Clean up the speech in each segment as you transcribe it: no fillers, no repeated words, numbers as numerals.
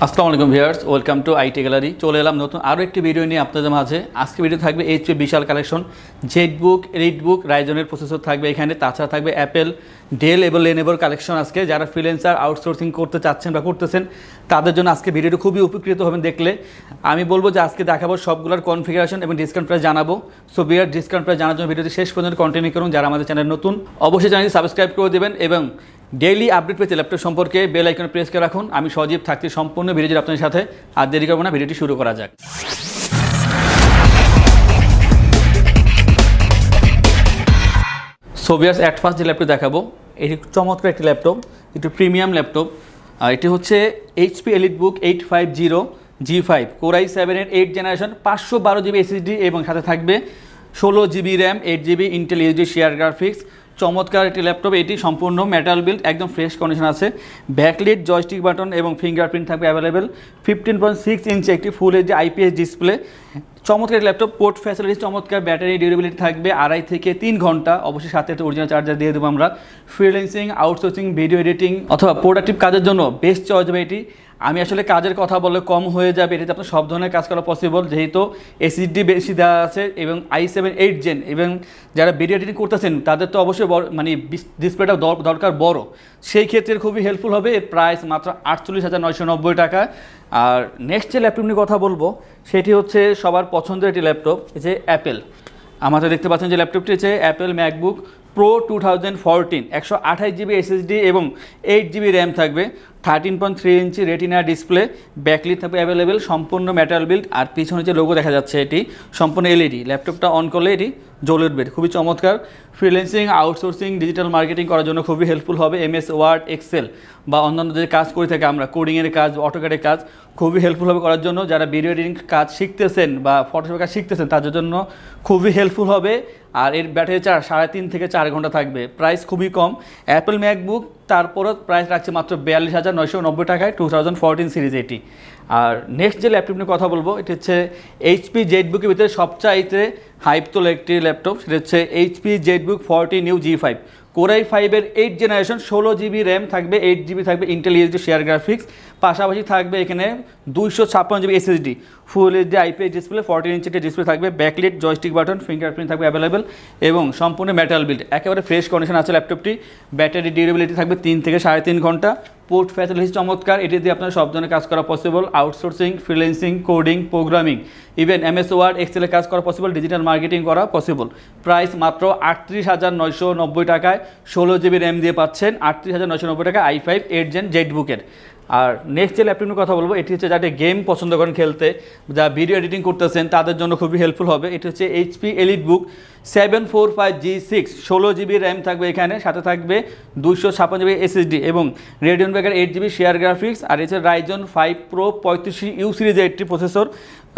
আসসালামু আলাইকুম viewers, welcome to IT gallery. চলে এলাম নতুন আরও একটি ভিডিও নিয়ে আপনাদের মাঝে। আজকে ভিডিও থাকবে এইচপি বিশাল কালেকশন, জেটবুক, এলিটবুক, রাইজনের প্রসেসর থাকবে এখানে। তাছাড়া থাকবে অ্যাপেল, ডেল এবং লেনোভোর কালেকশন। আজকে যারা ফ্রিল্যান্সার আউটসোর্সিং করতে চাচ্ছেন বা করতেছেন তাদের জন্য আজকে ভিডিওটি খুবই উপকৃত হবেন দেখলে। আমি বলবো যে আজকে দেখাবো সবগুলোর কনফিগারেশন এবং ডিসকাউন্ট প্রাইস জানাবো। সো বিয়ার ডিসকাউন্ট প্রাইস জানার জন্য ভিডিওটি শেষ পর্যন্ত কন্টিনিউ করুন। যারা আমাদের চ্যানেল নতুন অবশ্যই চ্যানেলটি সাবস্ক্রাইব করে দেবেন এবং ডেইলি আপডেট পেতে ল্যাপটপ সম্পর্কে বেল আইকনে প্রেস করে রাখুন। আমি সজীব থাকছি সম্পূর্ণ ভিডিও আপনাদের সাথে। আর দেরি করবো না, ভিডিওটি শুরু করা যাক। সোভিয়াস অ্যাট ফার্স্ট যে ল্যাপটপ দেখাবো, এটি চমৎকার একটি ল্যাপটপ, একটু প্রিমিয়াম ল্যাপটপ। আর এটি হচ্ছে HP EliteBook 850 G5 Core i7-এর 8 generation, 512 GB SSD এবং সাথে থাকবে 16 GB RAM, 8 GB Intel HD share graphics. চমৎকার একটি ল্যাপটপ। এটি সম্পূর্ণ মেটাল বিল্ড, একদম ফ্রেশ কন্ডিশন আছে। ব্যাকলিট, জয়স্টিক বাটন এবং ফিঙ্গারপ্রিন্ট থাকবে অ্যাভেলেবেল। 15.6 ইঞ্চি একটি ফুল এইচডি আইপিএস ডিসপ্লে। চমৎকার ল্যাপটপ, পোর্ট ফ্যাসিলিটি চমৎকার, ব্যাটারি ডিউরেবিলিটি থাকবে 2.5 থেকে 3 ঘন্টা। অবশ্যই সাথে একটা অরিজিনাল চার্জার দিয়ে দেবো আমরা। ফ্রিল্যান্সিং, আউটসোর্সিং, ভিডিও এডিটিং অথবা প্রোডাক্টিভ কাজের জন্য বেস্ট চয়েস হবে এটি। আমি আসলে কাজের কথা বললে কম হয়ে যাবে, এটাতে আপনার সব ধরনের কাজ করা পসিবল, যেহেতু এসএসডি বেশি দেওয়া আছে এবং i7 8 জেন। এবং যারা ভিডিও এডিটিং করতেছেন তাদের তো অবশ্যই মানে ডিসপ্লেটা দরকার বড়, সেই ক্ষেত্রে খুবই হেল্পফুল হবে। এর প্রাইস মাত্র 48,990 টাকা। আর নেক্সট যে ল্যাপটপ নিয়ে কথা বলবো সেটি হচ্ছে সবার পছন্দের একটি ল্যাপটপ, যে অ্যাপেল। আমাদের দেখতে পাচ্ছেন যে ল্যাপটপটি হচ্ছে Apple MacBook pro 2014, 128 GB SSD এবং 8 জিবি র্যাম থাকবে। 13.3 ইঞ্চি রেটিনা ডিসপ্লে, ব্যাকলিট থাকবে অ্যাভেলেবেল, সম্পূর্ণ মেটাল বিল্ড। আর পিছনে যে লোগো দেখা যাচ্ছে এটি সম্পূর্ণ এলইডি। ল্যাপটপটা অন করলে এটি জ্বলে উঠবে, খুবই চমৎকার। ফ্রিল্যান্সিং, আউটসোর্সিং, ডিজিটাল মার্কেটিং করার জন্য খুবই হেল্পফুল হবে। এমএস ওয়ার্ড, এক্সেল বা অন্যান্য যে কাজ করে থাকি আমরা, কোডিংয়ের কাজ, অটোক্যাডের কাজ, খুবই হেল্পফুল হবে করার জন্য। যারা ভিডিও এডিটিং কাজ শিখতেছেন বা ফটোশপের কাজ শিখতেছেন তাদের জন্য খুবই হেল্পফুল হবে। আর এর ব্যাটারি চার্জ 3.5 থেকে 4 ঘন্টা থাকবে। প্রাইস খুবই কম। অ্যাপেল ম্যাকবুক তারপরও প্রাইস রাখছে মাত্র 42,990 টাকায়, 2014 সিরিজ এটি। আর নেক্সট যে ল্যাপটপ নিয়ে কথা বলবো এটি হচ্ছে এইচপি জেটবুকের ভিতরে সবচাইতে হাইপ তোলা একটি ল্যাপটপ, সেটা হচ্ছে HP Jetbook 40 new G5 Core i5-এর 8 generation, 16 GB RAM থাকবে, 8 জিবি থাকবে ইন্টেল এইচডি শেয়ার গ্রাফিক্স। পাশাপাশি থাকবে এখানে 256 GB SSD, full HD IPS display, 14 inch display থাকবে, ব্যাকলিট, জয়স্টিক বাটন, ফিঙ্গারপ্রিন্ট থাকবে অ্যাভেলেবেল এবং সম্পূর্ণ মেটাল বিল্ড। একেবারে ফ্রেশ কন্ডিশন আছে ল্যাপটপটি। ব্যাটারি ডিউরেবিলিটি থাকবে 3 থেকে 3.5 ঘন্টা। পোর্ট ফ্যাসিলিটি চমৎকার, এটি দিয়ে আপনার সব ধরনের কাজ করা possible. Outsourcing, freelancing, coding, programming, even MS Word, এক্সেলে কাজ করা পসিবল, ডিজিটাল মার্কেটিং করা পসিবল। প্রাইস মাত্র 38,990 টাকায়, 16 জিবি র্যাম দিয়ে পাচ্ছেন। 38,990 টাকা i5 8 জেন জেটবুকের। আর নেক্সট যে ল্যাপটপ নিয়ে কথা বলবো এটি হচ্ছে যারা গেম পছন্দ করেন খেলতে, যা ভিডিও এডিটিং করতেছেন তাদের জন্য খুবই হেল্পফুল হবে। এটি হচ্ছে HP EliteBook 745 G6, 16 GB RAM থাকবে এখানে, সাথে থাকবে 256 জিবি এসএসডি এবং রেডিয়ন ব্যাকের 8 জিবি শেয়ার গ্রাফিক্স। আর এছাড়া রাইজন 5 প্রো 35U সিরিজের একটি প্রসেসর।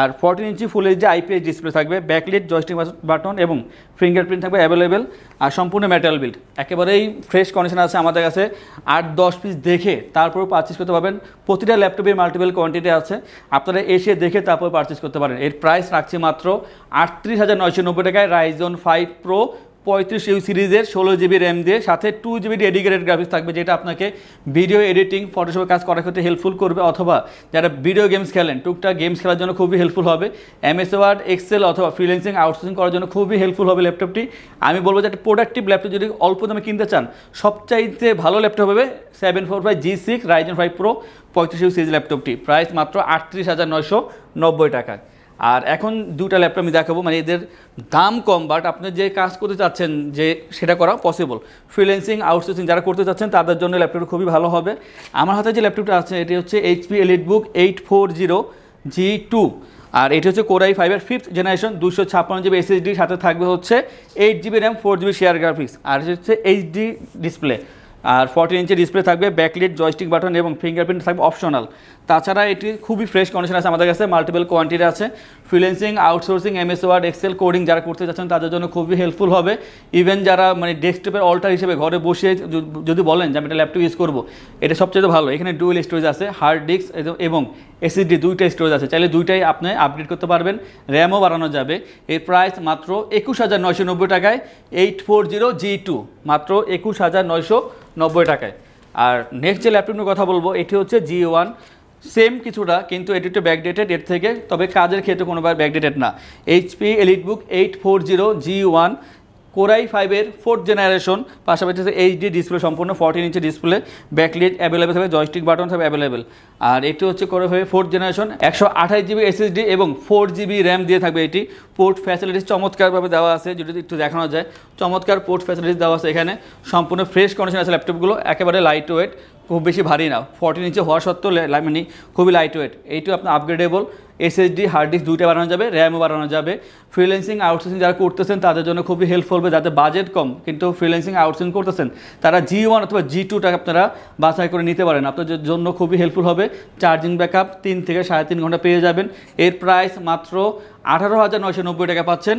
আর 14 ইঞ্চি ফুল এইচডি আইপিএস ডিসপ্লে থাকবে, ব্যাকলিট, জয়স্টিক বাটন এবং ফিঙ্গারপ্রিন্ট থাকবে অ্যাভেলেবেল। আর সম্পূর্ণ মেটাল বিল্ড, একেবারেই ফ্রেশ কন্ডিশন আছে আমাদের কাছে। 8-10 পিস দেখে তারপর পারচেস করতে পারবেন। প্রতিটা ল্যাপটপের মাল্টিপল কোয়ান্টিটি আছে, আপনারা এসে দেখে তারপর পারচেস করতে পারেন। এর প্রাইস রাখছি মাত্র 38,990 টাকায়, রাইজন 5 প্রো 35U সিরিজের 16 জিবি র্যাম দিয়ে, সাথে 2 জিবি ডেডিকেটেড গ্রাফিক্স থাকবে, যেটা আপনাকে ভিডিও এডিটিং, ফটোশপের কাজ করার ক্ষেত্রে হেল্পফুল করবে। অথবা যারা ভিডিও গেমস খেলেন, টুকটাক গেমস খেলার জন্য খুবই হেল্পফুল হবে। এমএস ওয়ার্ড, এক্সেল অথবা ফ্রিল্যান্সিং, আউটসোর্সিং করার জন্য খুবই হেল্পফুল হবে ল্যাপটপটি। আমি বলবো যে একটা প্রোডাক্টিভ ল্যাপটপ যদি অল্প দামে কিনতে চান, সবচাইতে ভালো ল্যাপটপ হবে 745 G6 Ryzen 5 pro 35U series ল্যাপটপটি। প্রাইস মাত্র 38,990 টাকা। আর এখন দুটা ল্যাপটপ আমি দেখাবো, মানে এদের দাম কম, বাট আপনি যে কাজ করতে চাচ্ছেন যে সেটা করা পসিবল। ফ্রিল্যান্সিং, আউটসোর্সিং যারা করতে চাচ্ছেন তাদের জন্য ল্যাপটপটা খুবই ভালো হবে। আমার হাতে যে ল্যাপটপটা আছে এটি হচ্ছে এইচপি এলিটবুক 840 G2। আর এটি হচ্ছে Core i5-এর 5th জেনারেশন, 256 জিবি এসএসডি, সাথে থাকবে হচ্ছে 8 GB RAM, 4 GB share graphics. আর হচ্ছে এইচডি ডিসপ্লে। আর 14 ইঞ্চি ডিসপ্লে থাকবে, ব্যাকলিট, জয়স্টিক বাটন এবং ফিঙ্গারপ্রিন্ট থাকবে অপশনাল। তাছাড়া এটি খুবই ফ্রেশ কন্ডিশন আছে আমাদের কাছে, মাল্টিপল কোয়ান্টিটি আছে। Freelancing, outsourcing, MS Word, Excel, coding যারা করতে চাচ্ছেন তাদের জন্য খুবই হেল্পফুল হবে। ইভেন যারা মানে ডেস্কটপের অল্টার হিসেবে ঘরে বসে যদি বলেন যে আমি একটা ল্যাপটপ ইউজ করবো, এটা সবচেয়ে ভালো। এখানে ডুয়েল স্টোরেজ আছে, হার্ড ডিস্ক এবং এসএসডি দুইটা স্টোরেজ আছে, চাইলে দুইটাই আপনি আপডেট করতে পারবেন, র্যামও বাড়ানো যাবে। এর প্রাইস মাত্র 21,990 টাকায়, 840 G2 মাত্র 21,990 টাকায়। আর নেক্সট যে ল্যাপটপ নিয়ে কথা বলবো এটি হচ্ছে G1 সেম কিছুটা, কিন্তু এটি একটু ব্যাকডেটেড এর থেকে, তবে কাজের ক্ষেত্রে কোনোবার ব্যাকডেটেড না। এইচপি এলিটবুক 840G1 কোরাই 5-এর 4th জেনারেশন, পাশাপাশি এইচডি ডিসপ্লে, সম্পূর্ণ 14 ইঞ্চি ডিসপ্লে, ব্যাকলিট অ্যাভেলেবেল থাকবে, জয়স্টিক বাটন থাকবে অ্যাভেলেবেল। আর এটি হচ্ছে কোরাই 5-এর 4th জেনারেশন, 128GB SSD এবং 4GB র্যাম দিয়ে থাকবে। এটি পোর্ট ফ্যাসিলিটিস চমৎকারভাবে দেওয়া আছে, যদি একটু দেখানো যায়, চমৎকার পোর্ট ফ্যাসিলিটিস দেওয়া আছে এখানে। সম্পূর্ণ ফ্রেশ কন্ডিশন আছে ল্যাপটপগুলো, একেবারে লাইট ওয়েট, খুব বেশি ভারী না, 14 ইঞ্চি হওয়া সত্ত্বেও মানে খুবই লাইট ওয়েট। এইটিও আপনার আপগ্রেডেবল, এসএসডি হার্ড ডিস্ক দুইটা বাড়ানো যাবে, র্যামও বাড়ানো যাবে। ফ্রিল্যান্সিং আউটসোর্সিং যারা করতেছেন তাদের জন্য খুবই হেল্পফুল হবে, যাদের বাজেট কম কিন্তু ফ্রিল্যান্সিং আউটসোর্সিং করতেছেন, তারা G1 অথবা G2টা আপনারা বাছাই করে নিতে পারেন, আপনাদের জন্য খুবই হেল্পফুল হবে। চার্জিং ব্যাকআপ 3 থেকে 3.5 ঘন্টা পেয়ে যাবেন। এর প্রাইস মাত্র 18,990 টাকা পাচ্ছেন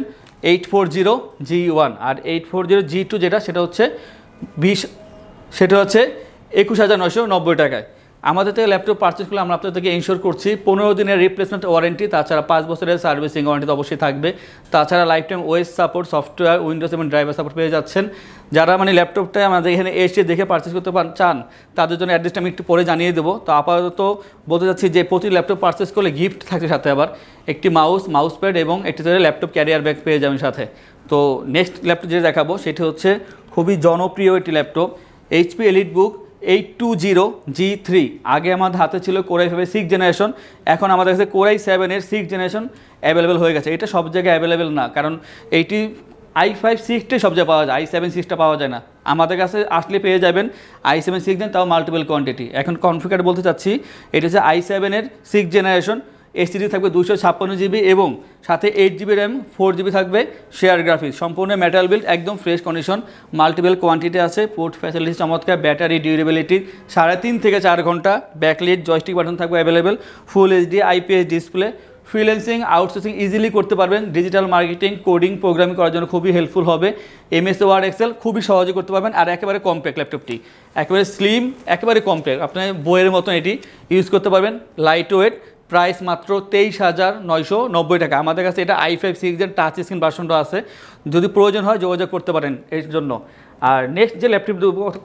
840G1। আর 840G2 যেটা, সেটা হচ্ছে 21,990 টাকায়। আমাদের থেকে ল্যাপটপ পারচেস করলে আমরা আপনাদেরকে ইনশোর করছি 15 দিনের রিপ্লেসমেন্ট ওয়ারেন্টি, তাছাড়া 5 বছরের সার্ভিসিং ওয়ারেন্টি তো অবশ্যই থাকবে। তাছাড়া life time OS support, software, Windows এবং ড্রাইভার সাপোর্ট পেয়ে যাচ্ছেন। যারা মানে ল্যাপটপটা আমাদের এখানে এসে দেখে পারচেস করতে চান, তাদের জন্য অ্যাড্রেসটা আমি একটু পরে জানিয়ে দেবো। তো আপাতত বলতে চাচ্ছি যে প্রতি ল্যাপটপ পারচেস করলে গিফট থাকছে সাথে, আবার একটি মাউস প্যাড এবং একটি ল্যাপটপ ক্যারিয়ার ব্যাগ পেয়ে যাবেন সাথে। তো নেক্সট ল্যাপটপ যেটা দেখাবো সেটি হচ্ছে খুবই জনপ্রিয় একটি ল্যাপটপ, এইচপি এলিটবুক 820G3। আগে আমাদের হাতে ছিল কোরাই 5-এর 6th জেনারেশন, এখন আমাদের কাছে কোরাই 7-এর 6th জেনারেশন অ্যাভেলেবেল হয়ে গেছে। এটা সব জায়গায় অ্যাভেলেবেল না, কারণ এইটি i5 6টাই সব জায়গায় পাওয়া যায়, i7 6টা পাওয়া যায় না। আমাদের কাছে আসলে পেয়ে যাবেন i7 6 তাও মাল্টিপল কোয়ান্টিটি। এখন কনফিগার বলতে চাচ্ছি, এটা হচ্ছে i7-এর 6th জেনারেশন, এসএসডি থাকবে 256GB এবং সাথে 8GB র্যাম, 4GB থাকবে শেয়ার গ্রাফিক্স, সম্পূর্ণ মেটাল বিল্ড, একদম ফ্রেশ কন্ডিশন, মাল্টিপল কোয়ান্টিটি আছে, পোর্ট ফ্যাসিলিটি চমৎকার, ব্যাটারি ডিউরেবিলিটি 3.5 থেকে 4 ঘন্টা, ব্যাকলিট জয়স্টিক বাটন থাকবে available, full HD IPS display. Freelancing outsourcing easily করতে পারবেন, ডিজিটাল মার্কেটিং, কোডিং, প্রোগ্রামিং করার জন্য খুবই হেল্পফুল হবে। MS ওয়ার্ড এক্সেল খুবই সহজে করতে পারবেন। আর একেবারে কম্প্যাক্ট ল্যাপটপটি, একেবারে স্লিম, একেবারে কম্প্যাক্ট, আপনি বইয়ের মতন এটি ইউজ করতে পারবেন, লাইট ওয়েট। প্রাইস মাত্র 23,990 টাকা। আমাদের কাছে এটা i5 6-এর টাচ স্ক্রিন ভার্সনটা আছে, যদি প্রয়োজন হয় যোগাযোগ করতে পারেন এর জন্য। আর নেক্সট যে ল্যাপটপ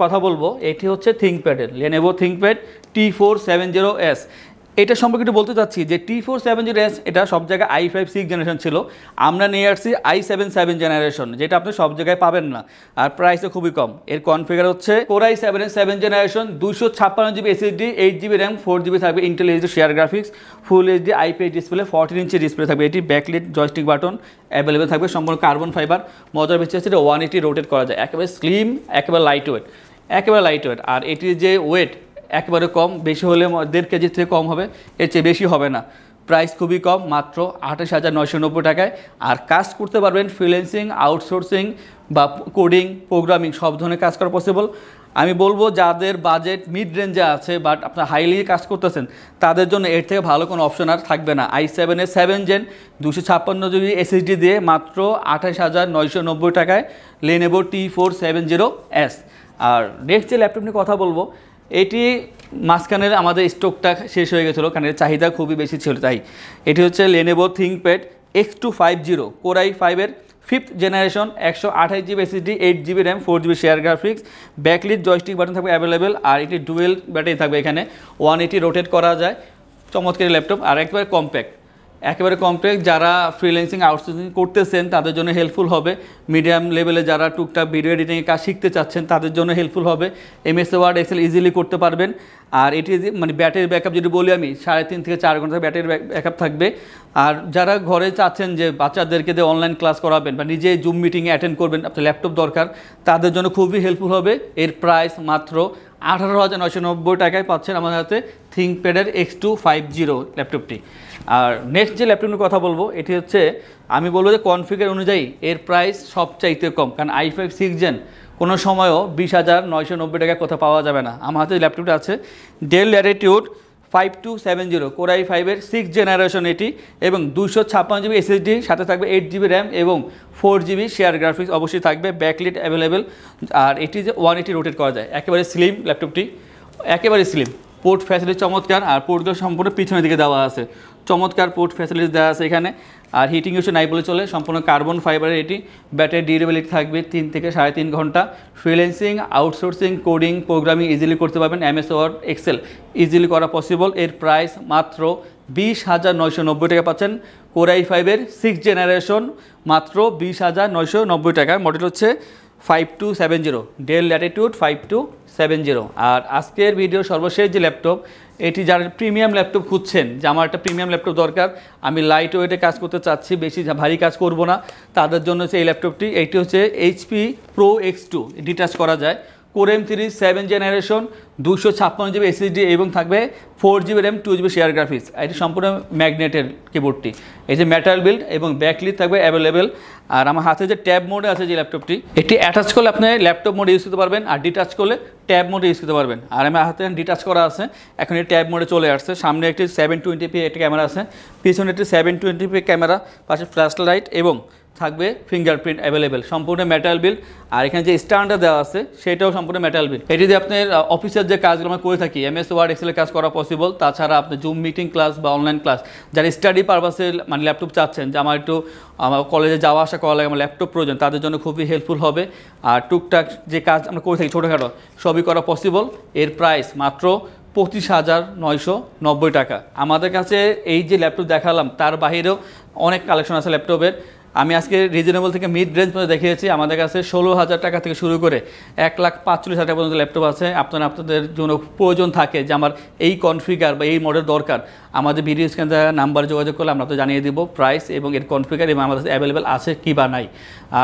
কথা বলবো এটি হচ্ছে থিঙ্কপ্যাডের, লেনোভো থিঙ্কপ্যাড T470S। এটা সম্পর্কে একটু বলতে চাচ্ছি যে T470S এটা সব জায়গায় i5 6 জেনারেশন ছিল, আমরা নিয়ে আসছি i7 7 জেনারেশন, যেটা আপনি সব জায়গায় পাবেন না, আর প্রাইসও খুবই কম। এর কনফিগার হচ্ছে core i 7 generation, 256GB SSD, 8GB RAM, 4GB থাকবে Intel HD share graphics, full HD IPS display, 14 inch display থাকবে, এটি ব্যাকলিট জয়স্টিক বাটন অ্যাভেলেবেল থাকবে, সম্পূর্ণ কার্বন ফাইবার। মজার বিষয় হচ্ছে 180 রোটেট করা যায়, একেবারে স্লিম, একেবারে লাইট ওয়েট, একেবারে লাইট ওয়েট। আর এটির যে ওয়েট একেবারে কম, বেশি হলে 1.5 কেজির থেকে কম হবে, এর চেয়ে বেশি হবে না। প্রাইস খুবই কম, মাত্র 28,990 টাকায়। আর কাজ করতে পারবেন ফ্রিল্যান্সিং, আউটসোর্সিং বা কোডিং, প্রোগ্রামিং, সব ধরনের কাজ করা পসিবল। আমি বলবো যাদের বাজেট মিড রেঞ্জে আছে বাট আপনার হাইলি কাজ করতেছেন, তাদের জন্য এর থেকে ভালো কোনো অপশন আর থাকবে না। i7-এর 7 জেন 256GB SSD দিয়ে মাত্র 28,990 টাকায় লেনোভো T470S। আর নেক্সট যে ল্যাপটপ নিয়ে কথা বলবো, এটি মাঝখানের আমাদের স্টকটা শেষ হয়ে গেছিলো, কারণ এর চাহিদা খুবই বেশি ছিল, তাই এটি হচ্ছে লেনোভো থিঙ্কপ্যাড X250 কোরাই 5-এর 5th generation, 128GB SSD, 8GB RAM, 4GB share graphics, backlit joystick button থাকবে অ্যাভেলেবেল। আর এটি ডুয়েল ব্যাটারি থাকবে, এখানে 180 রোটেট করা যায়, চমৎকার ল্যাপটপ। আর একেবারে কম্প্যাক্ট, যারা ফ্রিল্যান্সিং আউটসোর্সিং করতেছেন তাদের জন্য হেল্পফুল হবে। মিডিয়াম লেভেলে যারা টুকটাক ভিডিও এডিটিংয়ের কাজ শিখতে চাচ্ছেন তাদের জন্য হেল্পফুল হবে। MS ওয়ার্ড এক্সেল ইজিলি করতে পারবেন। আর এটি মানে ব্যাটারি ব্যাকআপ যদি বলি আমি, 3.5 থেকে 4 ঘন্টা ব্যাটারি ব্যাকআপ থাকবে। আর যারা ঘরে চাচ্ছেন যে বাচ্চাদেরকে দিয়ে অনলাইন ক্লাস করাবেন বা নিজে জুম মিটিংয়ে অ্যাটেন্ড করবেন, আপনার ল্যাপটপ দরকার, তাদের জন্য খুবই হেল্পফুল হবে। এর প্রাইস মাত্র 18,990 টাকায় পাচ্ছেন আমাদের হাতে থিঙ্কপ্যাডের X250 ল্যাপটপটি। আর নেক্সট যে ল্যাপটপটির কথা বলবো এটি হচ্ছে, আমি বলবো যে কনফিগার অনুযায়ী এর প্রাইস সবচাইতে কম, কারণ i5 6 জেন কোনো সময়ও 20,990 টাকা কোথাও পাওয়া যাবে না। আমার হাতে ল্যাপটপটা আছে ডেল ল্যাটিটিউড 5270 কোরাই 5-এর 6th জেনারেশন এটি, এবং 256GB SSD, সাথে থাকবে 8GB র্যাম এবং 4GB শেয়ার গ্রাফিক্স অবশ্যই থাকবে, ব্যাকলিট অ্যাভেলেবেল। আর এটি যে 180 রোটেট করা যায়, একেবারে স্লিম ল্যাপটপটি, একেবারে স্লিম, পোর্ট ফ্যাসিলিটি চমৎকার, আর পোর্টগুলো সম্পূর্ণ পিছনের দিকে দেওয়া আছে, চমৎকার পোর্ট ফ্যাসিলিটি দেওয়া আছে এখানে। আর হিটিং ইস্যু নাই বলে চলে, সম্পূর্ণ কার্বন ফাইবারের এটি। ব্যাটারি ডিউরেবিলিটি থাকবে 3 থেকে 3.5 ঘন্টা। Freelancing, outsourcing, coding, programming easily করতে পারবেন। MS ওয়ার্ড, এক্সেল ইজিলি করা পসিবল। এর প্রাইস মাত্র 20,990 টাকা পাচ্ছেন। কোর i5-এর 6th জেনারেশন মাত্র 20,990 টাকা। মডেল হচ্ছে 5270, ডেল ল্যাটিটিউড 5270। আর আজকের ভিডিও সর্বশেষ যে ল্যাপটপ, এটি যারা প্রিমিয়াম ল্যাপটপ খুঁজছেন, যে আমার একটা প্রিমিয়াম ল্যাপটপ দরকার, আমি লাইট ওয়েটে কাজ করতে চাচ্ছি, বেশি ভারী কাজ করব না, তাদের জন্য হচ্ছে এই ল্যাপটপটি। এইটি হচ্ছে HP Pro X2, ডিটাচ করা যায়। Core M3 7th generation, 256 GB SSD এবং থাকবে 4 GB RAM, 2 GB share graphics. এটি সম্পূর্ণ ম্যাগনেটের কিবোর্ডটি। এই যে মেটাল বিল্ড এবং ব্যাকলিট থাকবে অ্যাভেলেবেল। আর আমার হাতে যে ট্যাব মোডে আছে যে ল্যাপটপটি, এটি অ্যাটাচ করলে আপনি ল্যাপটপ মোডে ইউজ করতে পারবেন, আর ডিটাচ করলে ট্যাব মোডে ইউজ করতে পারবেন। আর আমার হাতে ডিটাচ করা আছে, এখন এই ট্যাব মোডে চলে আসছে। সামনে একটি 720p একটি ক্যামেরা আছে, পিছনে একটি 720p ক্যামেরা, পাশে ফ্ল্যাশ লাইট এবং থাকবে ফিঙ্গারপ্রিন্ট অ্যাভেলেবেল। সম্পূর্ণ মেটাল বিল্ড। আর এখানে যে স্ট্যান্ডটা দেওয়া আছে সেটাও সম্পূর্ণ মেটাল বিল্ড। এটি দিয়ে আপনার অফিসের যে কাজগুলো আমরা করে থাকি, MS ওয়ার্ড, এক্সেলের কাজ করা পসিবল। তাছাড়া আপনি জুম মিটিং ক্লাস বা অনলাইন ক্লাস, যারা স্টাডি পারপাসে মানে ল্যাপটপ চাচ্ছেন, যে আমার একটু আমার কলেজে যাওয়া আসা করা লাগে, আমার ল্যাপটপ প্রয়োজন, তাদের জন্য খুবই হেল্পফুল হবে। আর টুকটাক যে কাজ আমরা করে থাকি ছোটোখাটো, সবই করা পসিবল। এর প্রাইস মাত্র 25,990 টাকা। আমাদের কাছে এই যে ল্যাপটপ দেখালাম, তার বাইরেও অনেক কালেকশন আছে ল্যাপটপের। আমি আজকে রিজনেবল থেকে মিড রেঞ্জ পর্যন্ত দেখিয়েছি। আমাদের কাছে 16,000 টাকা থেকে শুরু করে 1,45,000 টাকা পর্যন্ত ল্যাপটপ আছে। আপনাদের জন্য প্রয়োজন থাকে যে আমার এই কনফিগার বা এই মডেল দরকার, আমাদের ভিডিও স্ক্রিনে নাম্বার যোগাযোগ করলে আমরা তো জানিয়ে দিব প্রাইস এবং এর কনফিগার এবং আমাদের অ্যাভেলেবেল আছে কি বা নাই।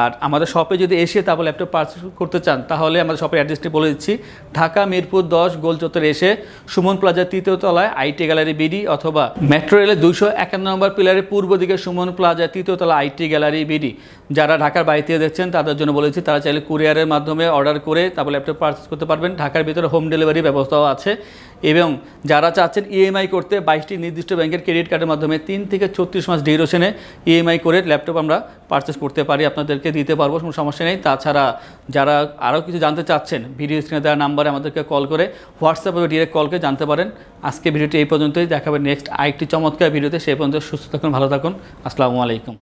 আর আমাদের শপে যদি এসে তারপর ল্যাপটপ পারচেস করতে চান, তাহলে আমাদের শপের অ্যাড্রেসটি বলে দিচ্ছি। ঢাকা মিরপুর 10 গোল চত্বরে এসে সুমন প্লাজার 3য় তলায় IT গ্যালারি BD, অথবা মেট্রো রেলের 251 নম্বর পিলারের পূর্ব দিকে সুমন প্লাজার 3য় তলা IT গ্যালারি BD। যারা ঢাকার বাইরে থেকে দেখছেন তাদের জন্য বলেছি, তারা চাইলে কুরিয়ারের মাধ্যমে অর্ডার করে তারপর ল্যাপটপ পারচেস করতে পারবেন। ঢাকার ভিতরে হোম ডেলিভারি ব্যবস্থাও আছে। এবং যারা চাচ্ছেন EMI করতে, 22টি নির্দিষ্ট ব্যাংকের ক্রেডিট কার্ডের মাধ্যমে 3 থেকে 36 মাস ডিউরেশনে EMI করে ল্যাপটপ আমরা পারচেস করতে পারি, আপনাদেরকে দিতে পারবো, কোনো সমস্যা নেই। তাছাড়া যারা আরও কিছু জানতে চাচ্ছেন, ভিডিও স্ক্রিনে দেওয়া নাম্বারে আমাদেরকে কল করে, হোয়াটসঅ্যাপে ডিরেক্ট কলকে জানতে পারেন। আজকে ভিডিওটি এই পর্যন্তই, দেখাবে নেক্সট আরেকটি চমৎকার ভিডিওতে। সেই পর্যন্ত সুস্থ থাকুন, ভালো থাকুন, আসসালামু আলাইকুম।